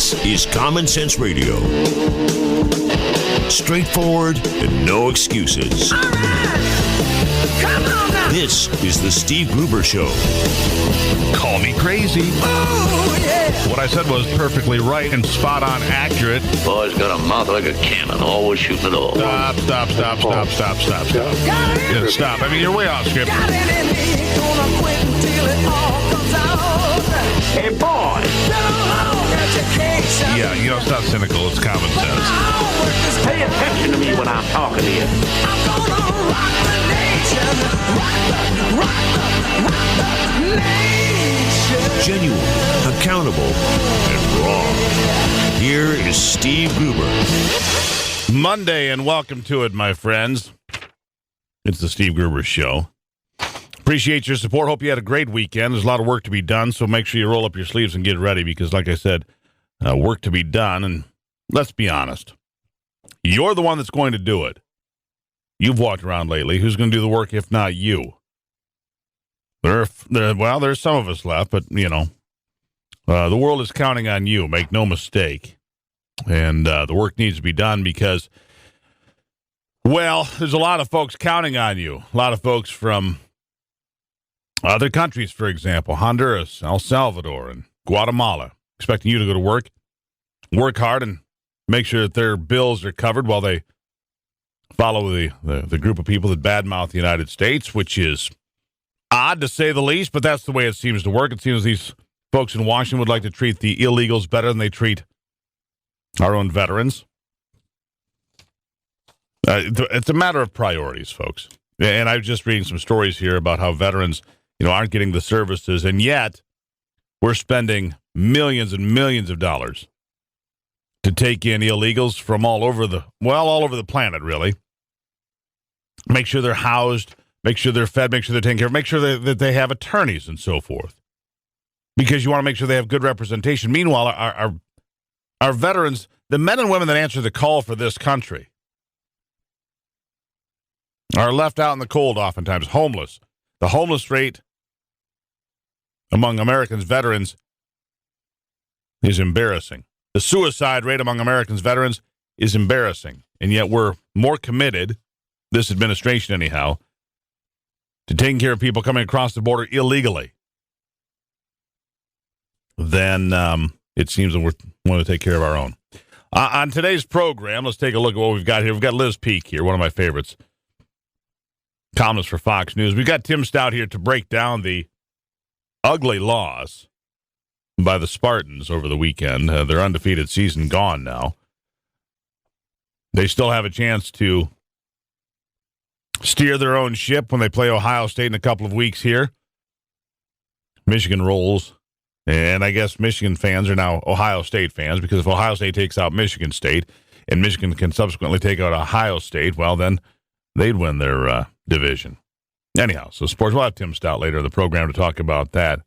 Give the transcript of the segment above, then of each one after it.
This is Common Sense Radio. Straightforward and no excuses. All right. Come on now. This is the Steve Gruber Show. Call me crazy. Oh, yeah. What I said was perfectly right and spot on accurate. Boy's got a mouth like a cannon, always shooting it all. Stop. Got it. Stop. I mean, you're way off script. Got it in me. Gonna quit until it all comes out. Hey, boy! Been a long education. Yeah, you know, it's not cynical. It's common sense. Pay attention to me when I'm talking to you. I'm gonna rock the nation. Rock the nation. Genuine, accountable, and raw. Here is Steve Gruber. Monday, and welcome to it, my friends. It's the Steve Gruber Show. Appreciate your support. Hope you had a great weekend. There's a lot of work to be done, so make sure you roll up your sleeves and get ready because, like I said, work to be done. And let's be honest. You're the one that's going to do it. You've walked around lately. Who's going to do the work if not you? There's some of us left, but, you know, the world is counting on you. Make no mistake. And the work needs to be done because, well, there's a lot of folks counting on you. A lot of folks from other countries, for example, Honduras, El Salvador, and Guatemala, expecting you to go to work hard, and make sure that their bills are covered while they follow the group of people that badmouth the United States, which is odd to say the least, but that's the way it seems to work. It seems these folks in Washington would like to treat the illegals better than they treat our own veterans. It's a matter of priorities, folks. And I was just reading some stories here about how veterans, you know, aren't getting the services, and yet we're spending millions and millions of dollars to take in illegals from all over the planet, really. Make sure they're housed, make sure they're fed, make sure they're taken care of, make sure that they have attorneys and so forth. Because you want to make sure they have good representation. Meanwhile, our veterans, the men and women that answer the call for this country, are left out in the cold oftentimes, homeless. The homeless rate among Americans veterans is embarrassing. The suicide rate among Americans veterans is embarrassing. And yet we're more committed, this administration anyhow, to taking care of people coming across the border illegally than it seems that we're wanting to take care of our own. On today's program, let's take a look at what we've got here. We've got Liz Peek here, one of my favorites, columnist for Fox News. We've got Tim Stout here to break down the ugly loss by the Spartans over the weekend. Their undefeated season gone now. They still have a chance to steer their own ship when they play Ohio State in a couple of weeks here. Michigan rolls. And I guess Michigan fans are now Ohio State fans, because if Ohio State takes out Michigan State and Michigan can subsequently take out Ohio State, well, then they'd win their division. Anyhow, so sports, we'll have Tim Stout later in the program to talk about that.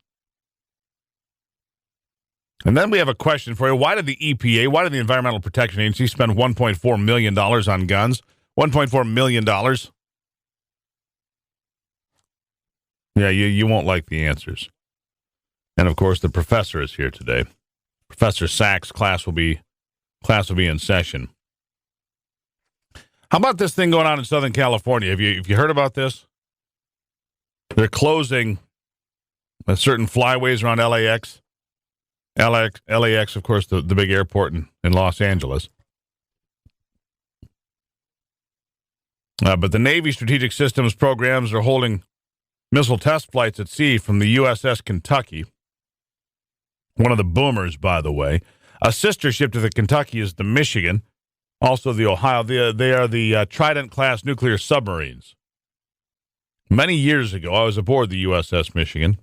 And then we have a question for you. Why did the EPA, why did the Environmental Protection Agency spend $1.4 million on guns? $1.4 million? Yeah, you won't like the answers. And, of course, the professor is here today. Professor Saxe, class will be in session. How about this thing going on in Southern California? Have you heard about this? They're closing certain flyways around LAX. LAX, of course, the big airport in Los Angeles. But the Navy Strategic Systems programs are holding missile test flights at sea from the USS Kentucky. One of the boomers, by the way. A sister ship to the Kentucky is the Michigan, also the Ohio. They are the Trident-class nuclear submarines. Many years ago, I was aboard the USS Michigan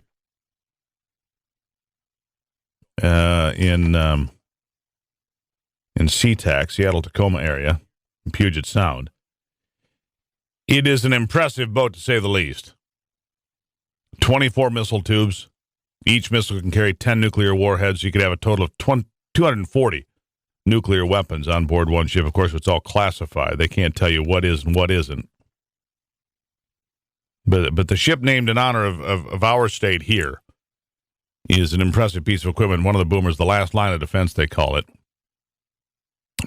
in SeaTac, Seattle-Tacoma area, in Puget Sound. It is an impressive boat, to say the least. 24 missile tubes. Each missile can carry 10 nuclear warheads. You could have a total of 240 nuclear weapons on board one ship. Of course, it's all classified. They can't tell you what is and what isn't. But the ship named in honor of our state here is an impressive piece of equipment. One of the boomers, the last line of defense, they call it.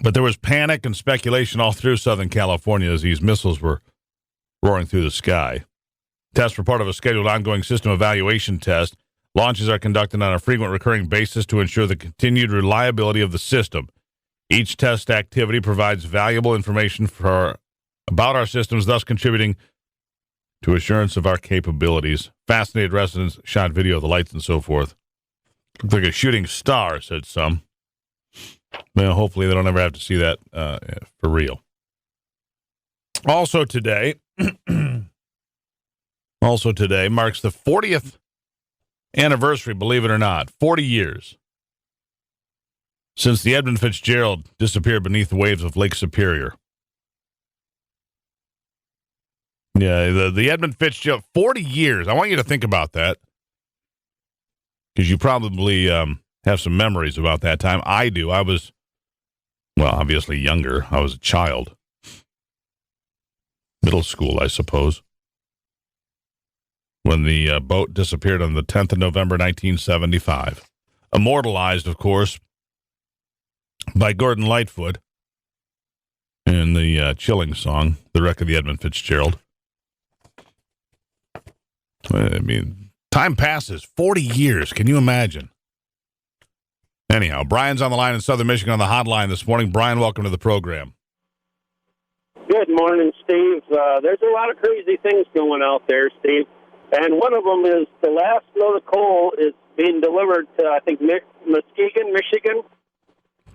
But there was panic and speculation all through Southern California as these missiles were roaring through the sky. Tests were part of a scheduled ongoing system evaluation test. Launches are conducted on a frequent recurring basis to ensure the continued reliability of the system. Each test activity provides valuable information about our systems, thus contributing to assurance of our capabilities. Fascinated residents shot video of the lights and so forth. Looked like a shooting star, said some. Well, hopefully they don't ever have to see that for real. Also today marks the 40th anniversary, believe it or not, 40 years since the Edmund Fitzgerald disappeared beneath the waves of Lake Superior. Yeah, the Edmund Fitzgerald, 40 years. I want you to think about that because you probably have some memories about that time. I do. I was, well, obviously younger. I was a child. Middle school, I suppose. When the boat disappeared on the 10th of November, 1975. Immortalized, of course, by Gordon Lightfoot in the chilling song, The Wreck of the Edmund Fitzgerald. I mean, time passes. 40 years. Can you imagine? Anyhow, Brian's on the line in Southern Michigan on the hotline this morning. Brian, welcome to the program. Good morning, Steve. There's a lot of crazy things going out there, Steve. And one of them is the last load of coal is being delivered to, I think, Muskegon, Michigan.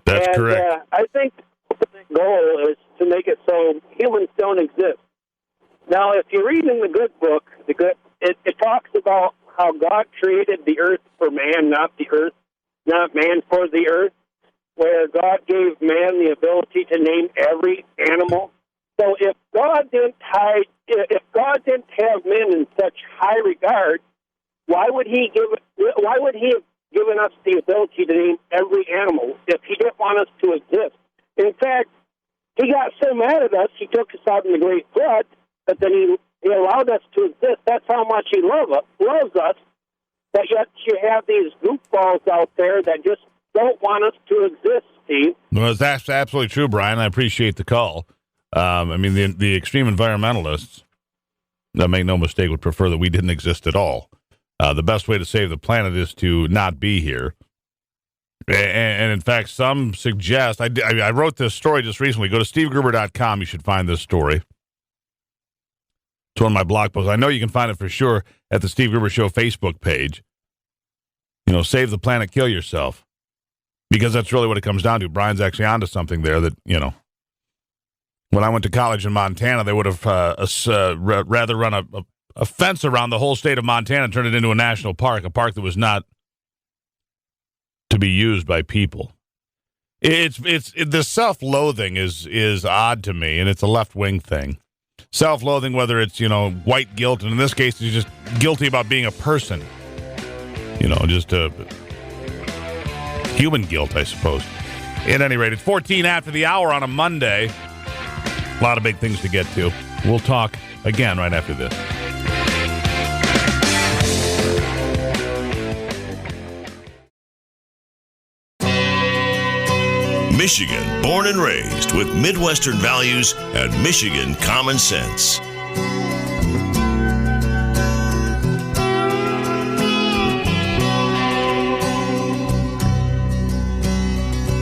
That's correct. I think the goal is to make it so humans don't exist. Now, if you read in the good book, it talks about how God created the earth for man, not man for the earth, where God gave man the ability to name every animal. So if God didn't have men in such high regard, why would he have given us the ability to name every animal if he didn't want us to exist? In fact, he got so mad at us, he took us out in the Great Flood, but then he allowed us to exist. That's how much he loves us. But yet you have these goofballs out there that just don't want us to exist, Steve. Well, that's absolutely true, Brian. I appreciate the call. I mean, the extreme environmentalists, make no mistake, would prefer that we didn't exist at all. The best way to save the planet is to not be here. And in fact, some suggest, I wrote this story just recently. Go to stevegruber.com. You should find this story. It's one of my blog posts. I know you can find it for sure at the Steve Gruber Show Facebook page. You know, save the planet, kill yourself. Because that's really what it comes down to. Brian's actually onto something there that, you know, when I went to college in Montana, they would have rather run a fence around the whole state of Montana and turn it into a national park, a park that was not to be used by people. The self-loathing is odd to me, and it's a left-wing thing. Self-loathing, whether it's, you know, white guilt, and in this case, he's just guilty about being a person. You know, just human guilt, I suppose. At any rate, it's 14 after the hour on a Monday. A lot of big things to get to. We'll talk again right after this. Michigan, born and raised with Midwestern values and Michigan common sense.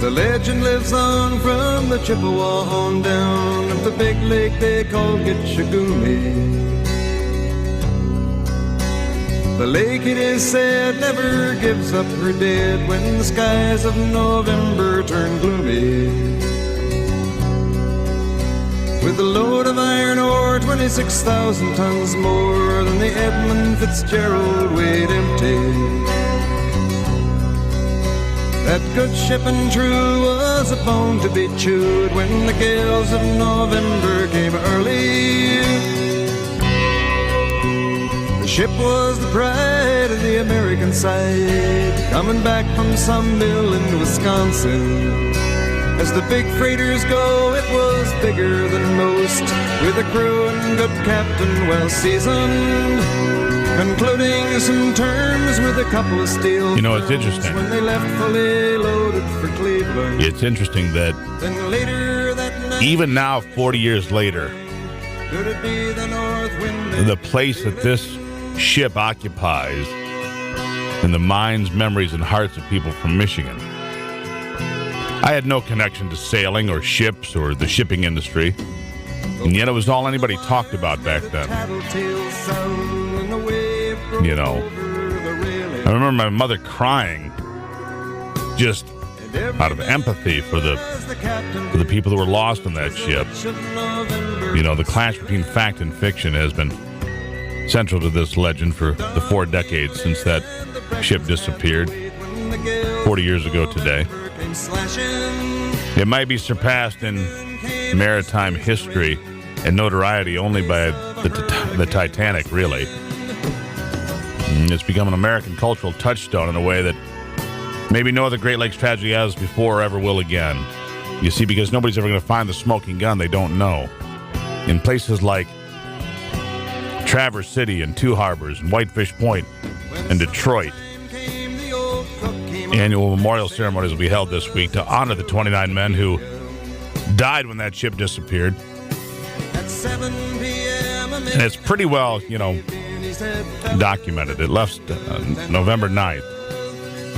The legend lives on from the Chippewa on down of the big lake they call Gitchagumi. The lake, it is said, never gives up her dead when the skies of November turn gloomy. With a load of iron ore, 26,000 tons more than the Edmund Fitzgerald weighed empty. That good ship and true was a bone to be chewed when the gales of November came early. The ship was the pride of the American side, coming back from some mill in Wisconsin. As the big freighters go, it was bigger than most, with a crew and good captain well seasoned. concluding some terms with a couple of steel. You know, it's interesting. When they left fully loaded for Cleveland. It's interesting that Then later that night, even now, 40 years later, could it be the north wind? the place that this ship occupies in the minds, memories, and hearts of people from Michigan. I had no connection to sailing or ships or the shipping industry, and yet it was all anybody talked about back then. You know, I remember my mother crying just out of empathy for the people that were lost on that ship. You know, the clash between fact and fiction has been central to this legend for the 4 decades since that ship disappeared 40 years ago today. It might be surpassed in maritime history and notoriety only by the Titanic, really. It's become an American cultural touchstone in a way that maybe no other Great Lakes tragedy has before or ever will again. You see, because nobody's ever going to find the smoking gun they don't know. In places like Traverse City and Two Harbors and Whitefish Point and Detroit, annual memorial ceremonies will be held this week to honor the 29 men who died when that ship disappeared. And it's pretty well, you know, documented. It left November 9th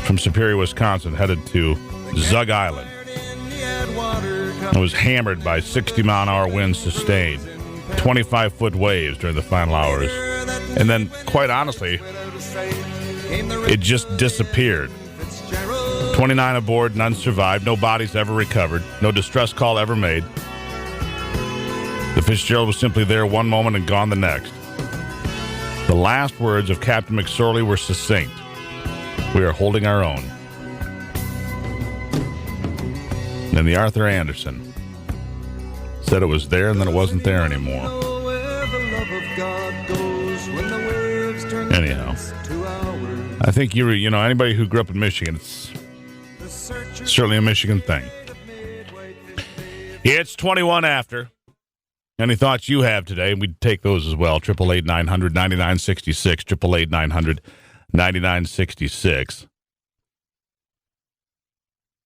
from Superior, Wisconsin, headed to Zug Island. It was hammered by 60-mile-an-hour winds sustained, 25-foot waves during the final hours. And then, quite honestly, it just disappeared. 29 aboard, none survived, no bodies ever recovered, no distress call ever made. The Fitzgerald was simply there one moment and gone the next. The last words of Captain McSorley were succinct. We are holding our own. And the Arthur Anderson said it was there and then it wasn't there anymore. Anyhow, I think you know, anybody who grew up in Michigan, it's certainly a Michigan thing. It's 21 after. Any thoughts you have today? We'd take those as well. 888-900-9966. 888-900-9966.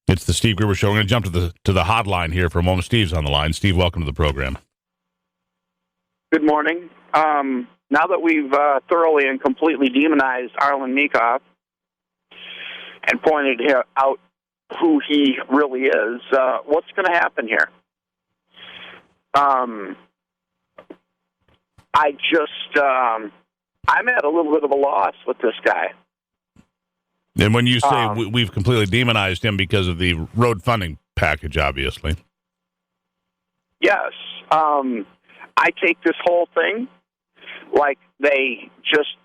It's the Steve Gruber Show. We're going to jump to the hotline here for a moment. Steve's on the line. Steve, welcome to the program. Good morning. Now that we've thoroughly and completely demonized Arlen Meekoff and pointed out who he really is, what's going to happen here? I'm at a little bit of a loss with this guy. And when you say we've completely demonized him because of the road funding package, obviously. Yes. I take this whole thing like they just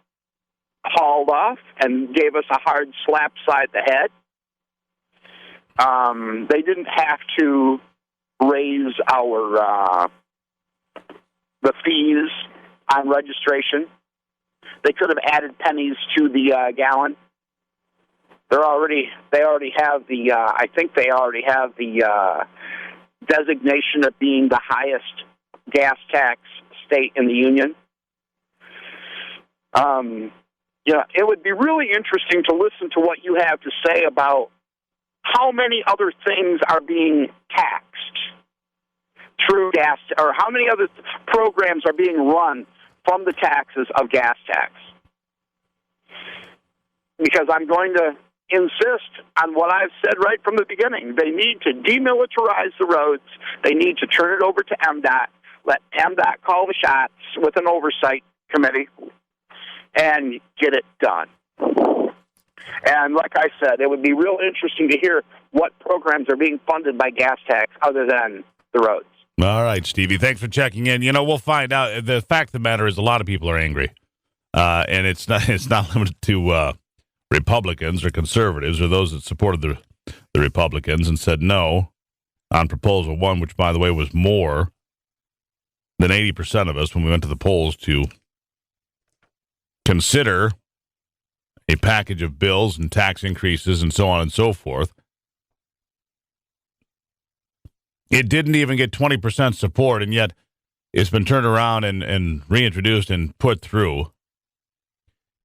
hauled off and gave us a hard slap side the head. They didn't have to raise the fees on registration. They could have added pennies to the gallon. They already have the. I think they already have the designation of being the highest gas tax state in the union. It would be really interesting to listen to what you have to say about how many other things are being taxed through gas, or how many other programs are being run from the taxes of gas tax. Because I'm going to insist on what I've said right from the beginning. They need to demilitarize the roads. They need to turn it over to MDOT. Let MDOT call the shots with an oversight committee and get it done. And like I said, it would be real interesting to hear what programs are being funded by gas tax other than the roads. All right, Stevie. Thanks for checking in. You know, we'll find out. The fact of the matter is a lot of people are angry. And it's not limited to Republicans or conservatives or those that supported the Republicans and said no on Proposal 1, which, by the way, was more than 80% of us when we went to the polls to consider a package of bills and tax increases and so on and so forth. It didn't even get 20% support, and yet it's been turned around and reintroduced and put through.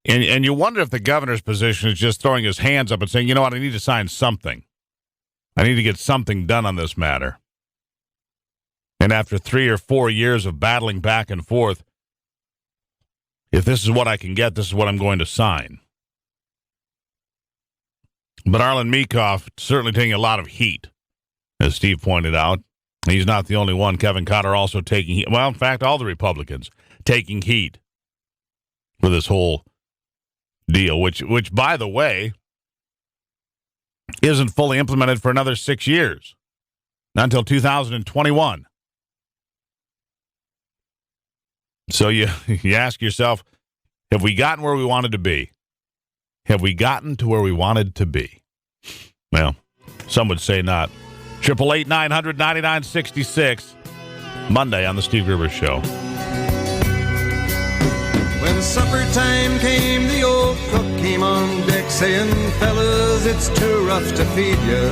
And you wonder if the governor's position is just throwing his hands up and saying, you know what, I need to sign something. I need to get something done on this matter. And after 3 or 4 years of battling back and forth, if this is what I can get, this is what I'm going to sign. But Arlen Meekoff certainly taking a lot of heat, as Steve pointed out. He's not the only one. Kevin Cotter also taking heat. Well, in fact, all the Republicans taking heat for this whole deal, which by the way, isn't fully implemented for another 6 years, not until 2021. So you ask yourself, have we gotten where we wanted to be? Have we gotten to where we wanted to be? Well, some would say not. 888-900-9966, Monday on the Steve Gruber Show. When supper time came, the old cook came on deck saying, fellas, it's too rough to feed you.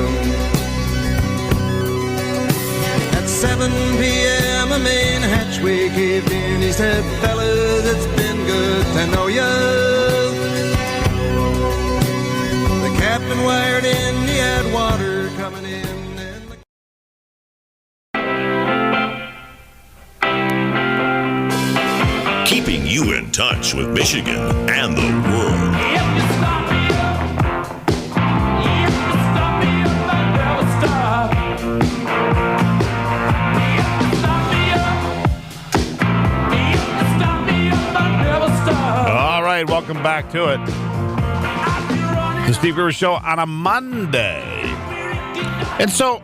At 7 p.m. a main hatchway caved in. He said, fellas, it's been good to know you. The captain wired in, he had water coming in. Keeping you in touch with Michigan and the world. All right, welcome back to it. The Steve Gruber Show on a Monday. And so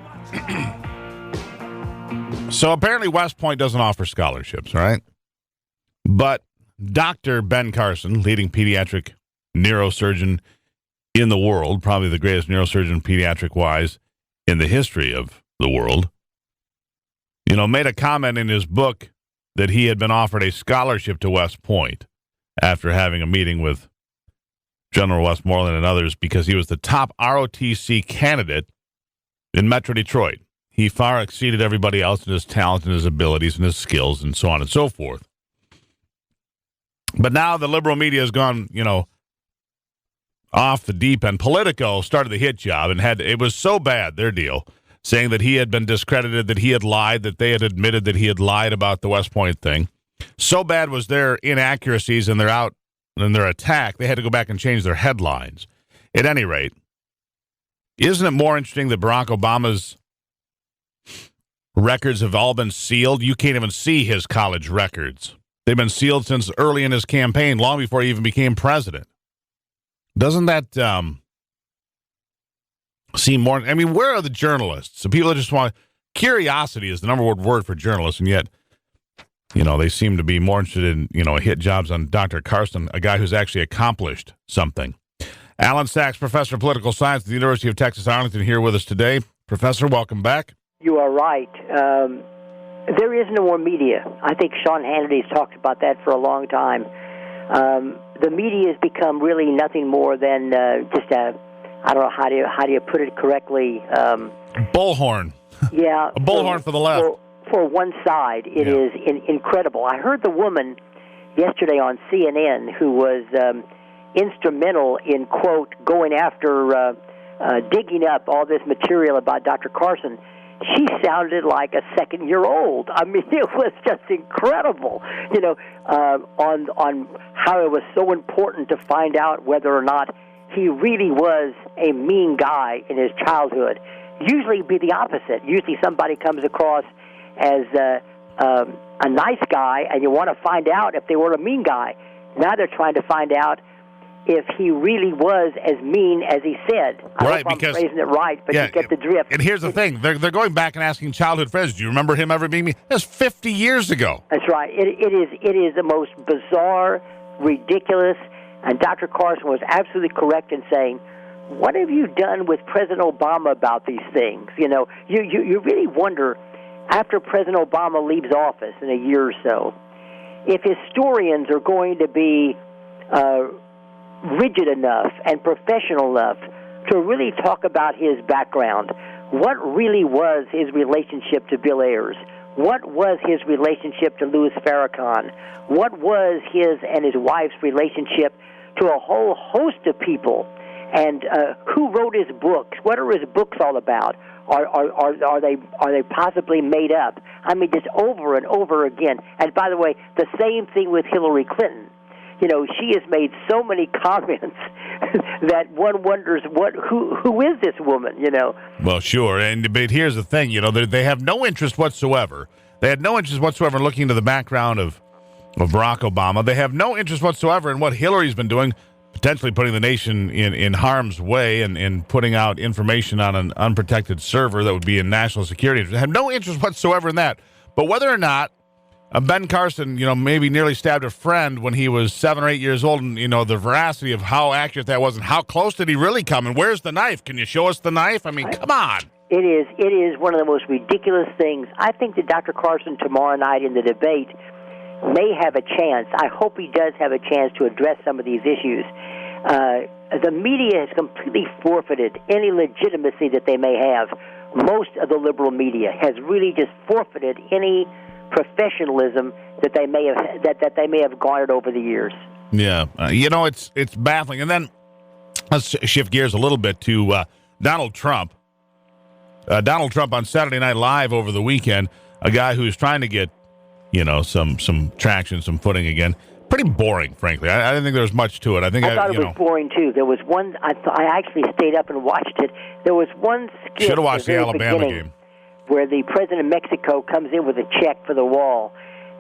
apparently West Point doesn't offer scholarships, right? But Dr. Ben Carson, leading pediatric neurosurgeon in the world, probably the greatest neurosurgeon pediatric-wise in the history of the world, made a comment in his book that he had been offered a scholarship to West Point after having a meeting with General Westmoreland and others because he was the top ROTC candidate in Metro Detroit. He far exceeded everybody else in his talent and his abilities and his skills and so on and so forth. But now the liberal media has gone, off the deep end. Politico started the hit job and it was so bad, their deal, saying that he had been discredited, that he had lied, that they had admitted that he had lied about the West Point thing. So bad was their inaccuracies and their attack, they had to go back and change their headlines. At any rate, isn't it more interesting that Barack Obama's records have all been sealed? You can't even see his college records. They've been sealed since early in his campaign, long before he even became president. Doesn't that seem more... I mean, where are the journalists? So people just want... Curiosity is the number one word for journalists, and yet, they seem to be more interested in, hit jobs on Dr. Carson, a guy who's actually accomplished something. Allan Saxe, professor of political science at the University of Texas Arlington, here with us today. Professor, welcome back. You are right. There is no more media. I think Sean Hannity's talked about that for a long time. The media has become really nothing more than just I don't know how do you put it correctly. Bullhorn. Yeah, a bullhorn for the left. For one side, it is incredible. I heard the woman yesterday on CNN who was instrumental in, quote, going after, digging up all this material about Dr. Carson. She sounded like a second-year-old. I mean, it was just incredible, on how it was so important to find out whether or not he really was a mean guy in his childhood. Usually it'd be the opposite. Usually somebody comes across as a nice guy, and you want to find out if they were a mean guy. Now they're trying to find out if he really was as mean as he said. I hope I'm phrasing it right, but you get the drift. And here's the thing. They're going back and asking childhood friends, do you remember him ever being mean? That's 50 years ago. That's right. It is the most bizarre, ridiculous, and Dr. Carson was absolutely correct in saying, what have you done with President Obama about these things? You really wonder, after President Obama leaves office in a year or so, if historians are going to be rigid enough and professional enough to really talk about his background. What really was his relationship to Bill Ayers? What was his relationship to Louis Farrakhan? What was his and his wife's relationship to a whole host of people. And who wrote his books? What are his books all about? Are they possibly made up? I mean, just over and over again. And by the way, the same thing with Hillary Clinton. You know, she has made so many comments that one wonders who is this woman? You know. Well, sure. But here's the thing. You know, they have no interest whatsoever. They had no interest whatsoever in looking into the background of Barack Obama. They have no interest whatsoever in what Hillary's been doing, potentially putting the nation in harm's way and putting out information on an unprotected server that would be in national security. They have no interest whatsoever in that. But whether or not Ben Carson, you know, maybe nearly stabbed a friend when he was 7 or 8 years old, and, you know, the veracity of how accurate that was and how close did he really come, and where's the knife? Can you show us the knife? I mean, come on. It is one of the most ridiculous things. I think that Dr. Carson tomorrow night in the debate may have a chance. I hope he does have a chance to address some of these issues. The media has completely forfeited any legitimacy that they may have. Most of the liberal media has really just forfeited any professionalism that they may have that they may have garnered over the years. Yeah, you know, it's baffling. And then let's shift gears a little bit to Donald Trump. Donald Trump on Saturday Night Live over the weekend, a guy who's trying to get, you know, some traction, some footing again. Pretty boring, frankly. I didn't think there was much to it. I thought it was boring too. There was one. I actually stayed up and watched it. There was one skit. Should have watched the Alabama game, where the president of Mexico comes in with a check for the wall,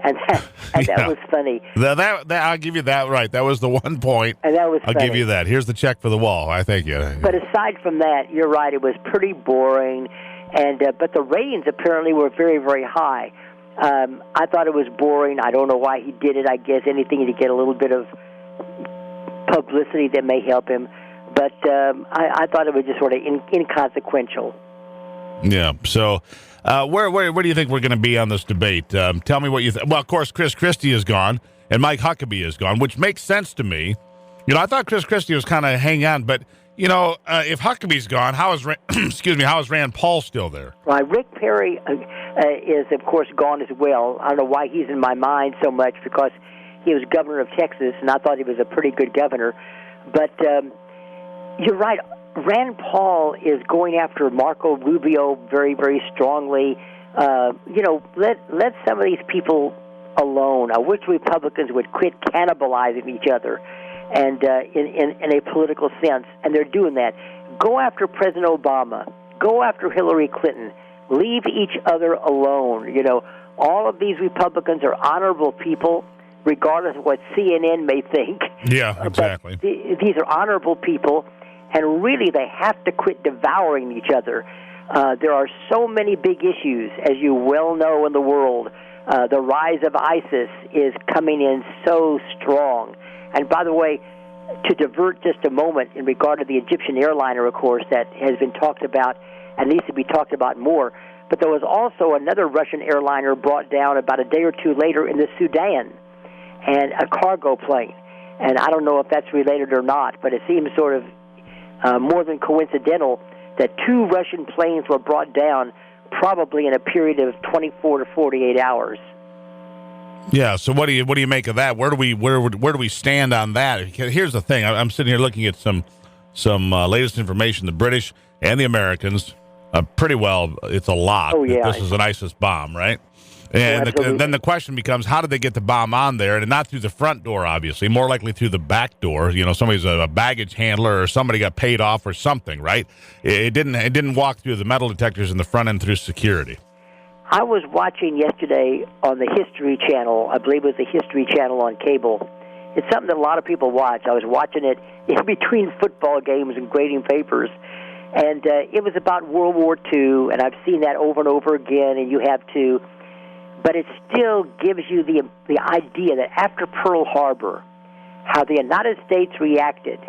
and that was funny. That I'll give you that right. That was the one point. And that was I'll give you that. Here's the check for the wall. I thank you. But aside from that, you're right. It was pretty boring, and but the ratings apparently were very, very high. I thought it was boring. I don't know why he did it. I guess anything to get a little bit of publicity that may help him. But I thought it was just sort of inconsequential. Yeah. So where do you think we're going to be on this debate? Tell me what you think. Well, of course, Chris Christie is gone and Mike Huckabee is gone, which makes sense to me. You know, I thought Chris Christie was kind of hang on, but you know, if Huckabee's gone, how is how is Rand Paul still there? Well, Rick Perry is, of course, gone as well. I don't know why he's in my mind so much, because he was governor of Texas, and I thought he was a pretty good governor. But you're right. Rand Paul is going after Marco Rubio very, very strongly. You know, let some of these people alone. I wish Republicans would quit cannibalizing each other, and in a political sense, and they're doing that. Go after President Obama. Go after Hillary Clinton. Leave each other alone. You know, all of these Republicans are honorable people, regardless of what CNN may think. Yeah, exactly. But these are honorable people, and really they have to quit devouring each other. There are so many big issues, as you well know, in the world. The rise of ISIS is coming in so strong. And by the way, to divert just a moment in regard to the Egyptian airliner, of course, that has been talked about and needs to be talked about more, but there was also another Russian airliner brought down about a day or two later in the Sudan, and a cargo plane. And I don't know if that's related or not, but it seems sort of more than coincidental that 2 Russian planes were brought down probably in a period of 24 to 48 hours. Yeah. So what do you make of that? Where do we stand on that? Here's the thing. I'm sitting here looking at some latest information. The British and the Americans, pretty well, it's a lot. Oh, yeah. This is an ISIS bomb, right? And then the question becomes, how did they get the bomb on there? And not through the front door, obviously, more likely through the back door. You know, somebody's a baggage handler or somebody got paid off or something, right? It didn't walk through the metal detectors in the front end through security. I was watching yesterday on the History Channel. I believe it was the History Channel on cable. It's something that a lot of people watch. I was watching it in between football games and grading papers. And it was about World War II, and I've seen that over and over again, and you have too. But it still gives you the idea that after Pearl Harbor, how the United States reacted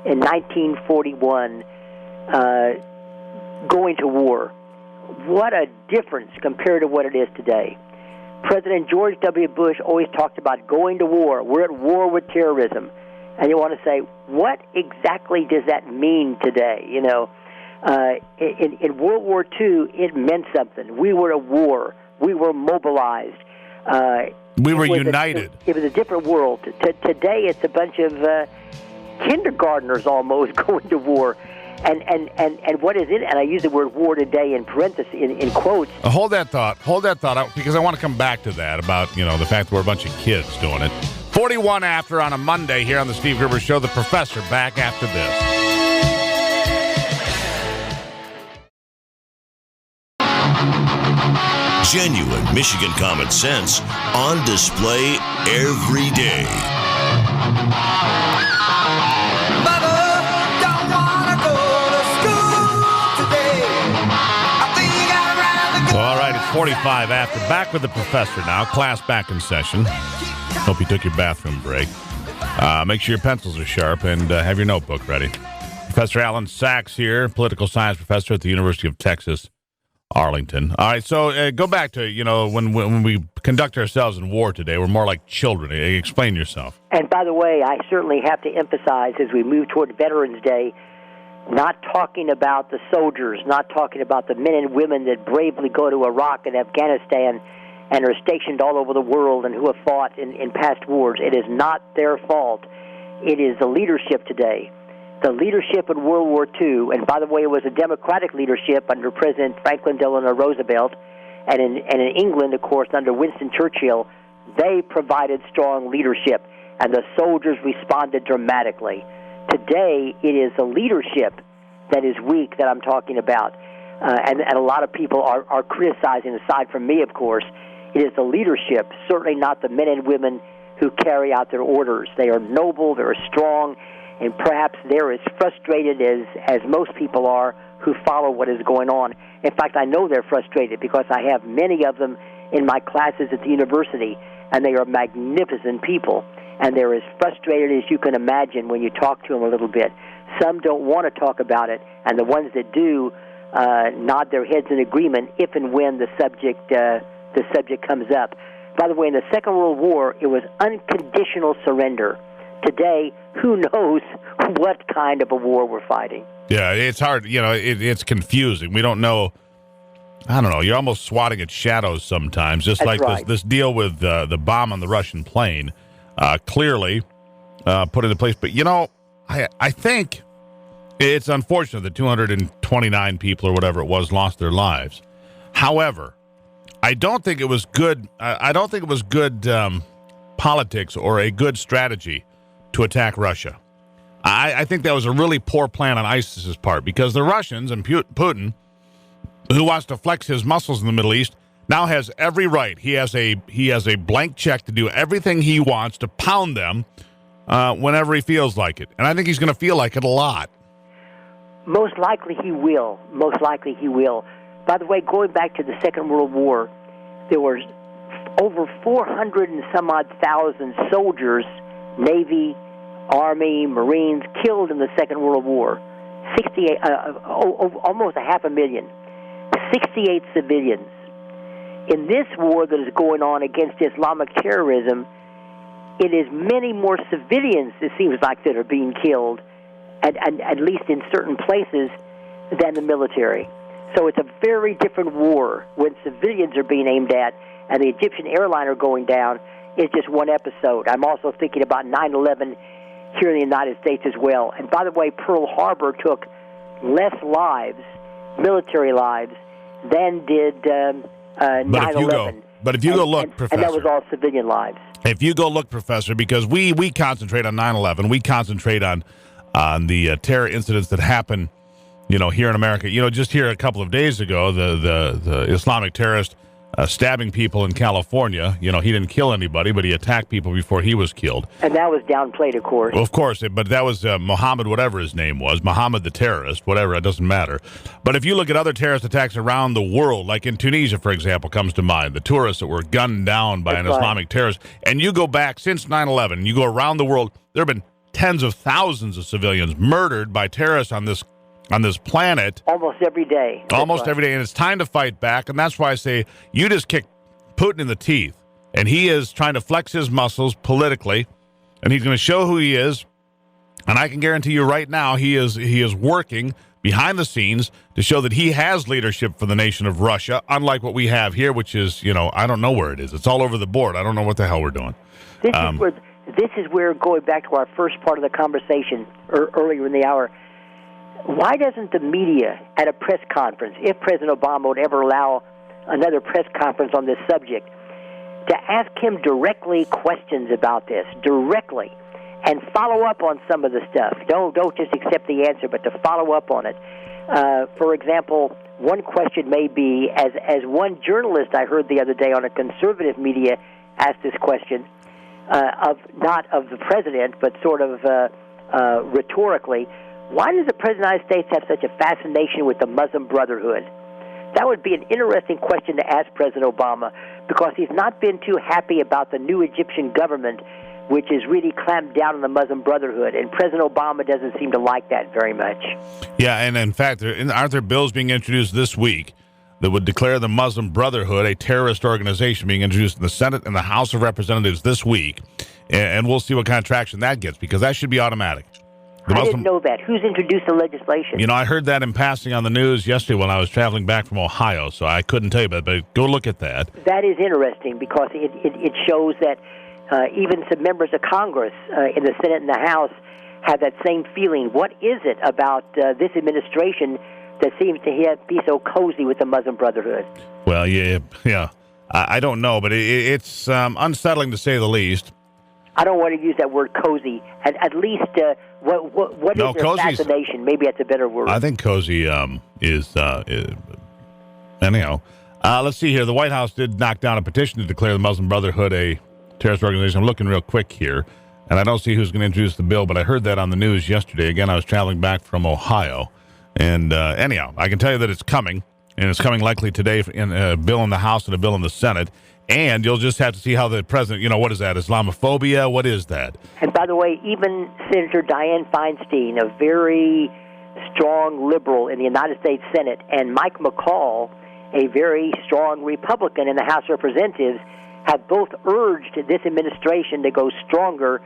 in 1941, going to war. What a difference compared to what it is today. President George W. Bush always talked about going to war. We're at war with terrorism. And you want to say, what exactly does that mean today? You know, in World War II, it meant something. We were at war. We were mobilized. We were united. It was a different world. Today, it's a bunch of kindergartners almost going to war. And what is it? And I use the word war today in parentheses, in quotes. Hold that thought, because I want to come back to that about, the fact that we're a bunch of kids doing it. 41 after on a Monday here on the Steve Gruber Show. The Professor back after this. Genuine Michigan common sense on display every day. All right, it's 45 after. Back with the Professor now. Class back in session. Hope you took your bathroom break. Make sure your pencils are sharp and have your notebook ready. Professor Allan Saxe here, political science professor at the University of Texas, Arlington. All right, so go back to, when we conduct ourselves in war today, we're more like children. Explain yourself. And by the way, I certainly have to emphasize as we move toward Veterans Day, not talking about the soldiers, not talking about the men and women that bravely go to Iraq and Afghanistan and are stationed all over the world and who have fought in past wars. It is not their fault. It is the leadership today. The leadership in World War II, and by the way, it was a Democratic leadership under President Franklin Delano Roosevelt, and in England, of course, under Winston Churchill, they provided strong leadership, and the soldiers responded dramatically. Today, it is the leadership that is weak that I'm talking about, and a lot of people are criticizing, aside from me, of course. It is the leadership, certainly not the men and women who carry out their orders. They are noble, they're strong, and perhaps they're as frustrated as most people are who follow what is going on. In fact, I know they're frustrated because I have many of them in my classes at the university, and they are magnificent people, and they're as frustrated as you can imagine when you talk to them a little bit. Some don't want to talk about it, and the ones that do nod their heads in agreement if and when the subject comes up. By the way, in the Second World War, it was unconditional surrender. Today, who knows what kind of a war we're fighting? Yeah, it's hard. It's confusing. We don't know. I don't know. You're almost swatting at shadows sometimes, just That's like right. this deal with the bomb on the Russian plane. Clearly put into place. But, I think it's unfortunate that 229 people or whatever it was lost their lives. However, I don't think it was good. I don't think it was good politics or a good strategy to attack Russia. I think that was a really poor plan on ISIS's part, because the Russians and Putin, who wants to flex his muscles in the Middle East, now has every right. He has a blank check to do everything he wants to pound them whenever he feels like it. And I think he's going to feel like it a lot. Most likely he will. By the way, going back to the Second World War, there were over 400 and some odd thousand soldiers, Navy, Army, Marines, killed in the Second World War. 68, almost 500,000. 68 civilians. In this war that is going on against Islamic terrorism, it is many more civilians, it seems like, that are being killed, at least in certain places, than the military. So it's a very different war when civilians are being aimed at, and the Egyptian airliner going down is just one episode. I'm also thinking about 9/11 here in the United States as well. And by the way, Pearl Harbor took less lives, military lives, than did 9/11. But if you go look, Professor. And that was all civilian lives. If you go look, Professor, because we concentrate on 9/11, we concentrate on the terror incidents that happen, here in America. Just here a couple of days ago, the Islamic terrorist stabbing people in California. He didn't kill anybody, but he attacked people before he was killed. And that was downplayed, of course. Of course, but that was Mohammed, whatever his name was, Mohammed the terrorist, whatever, it doesn't matter. But if you look at other terrorist attacks around the world, like in Tunisia, for example, comes to mind, the tourists that were gunned down by an Islamic terrorist, and you go back since 9/11, you go around the world, there have been tens of thousands of civilians murdered by terrorists on this planet. Almost every day. Every day, and it's time to fight back, and that's why I say you just kicked Putin in the teeth, and he is trying to flex his muscles politically, and he's going to show who he is, and I can guarantee you right now he is working behind the scenes to show that he has leadership for the nation of Russia, unlike what we have here, which is, I don't know where it is. It's all over the board. I don't know what the hell we're doing. this is where, going back to our first part of the conversation earlier in the hour, why doesn't the media at a press conference, if President Obama would ever allow another press conference on this subject, to ask him directly questions about this, directly, and follow up on some of the stuff. Don't just accept the answer, but to follow up on it. For example, one question may be, as one journalist I heard the other day on a conservative media asked this question, not of the president, but sort of rhetorically, why does the President of the United States have such a fascination with the Muslim Brotherhood? That would be an interesting question to ask President Obama, because he's not been too happy about the new Egyptian government, which has really clamped down on the Muslim Brotherhood, and President Obama doesn't seem to like that very much. Yeah, and in fact, aren't there bills being introduced this week that would declare the Muslim Brotherhood a terrorist organization, being introduced in the Senate and the House of Representatives this week? And we'll see what kind of traction that gets, because that should be automatic. I didn't know that. Who's introduced the legislation? You know, I heard that in passing on the news yesterday when I was traveling back from Ohio, so I couldn't tell you, but go look at that. That is interesting, because it shows that even some members of Congress in the Senate and the House have that same feeling. What is it about this administration that seems to be so cozy with the Muslim Brotherhood? Well, yeah. I don't know, but it's unsettling to say the least. I don't want to use that word cozy. At least, what is their fascination? Maybe that's a better word. I think cozy is anyhow. Let's see here. The White House did knock down a petition to declare the Muslim Brotherhood a terrorist organization. I'm looking real quick here, and I don't see who's going to introduce the bill, but I heard that on the news yesterday. Again, I was traveling back from Ohio. And anyhow, I can tell you that it's coming, and it's coming likely today in a bill in the House and a bill in the Senate. And you'll just have to see how the president, what is that, Islamophobia? What is that? And by the way, even Senator Dianne Feinstein, a very strong liberal in the United States Senate, and Mike McCall, a very strong Republican in the House of Representatives, have both urged this administration to go stronger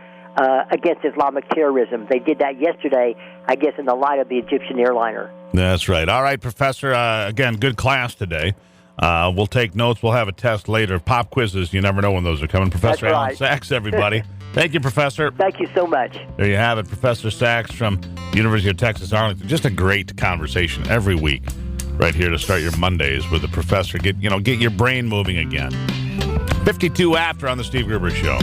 against Islamic terrorism. They did that yesterday, I guess, in the light of the Egyptian airliner. That's right. All right, Professor, again, good class today. We'll take notes. We'll have a test later. Pop quizzes, you never know when those are coming. Professor Allan Saxe, everybody. Thank you, Professor. Thank you so much. There you have it, Professor Saxe from the University of Texas, Arlington. Just a great conversation every week right here to start your Mondays with the professor. Get your brain moving again. 52 after on the Steve Gruber Show.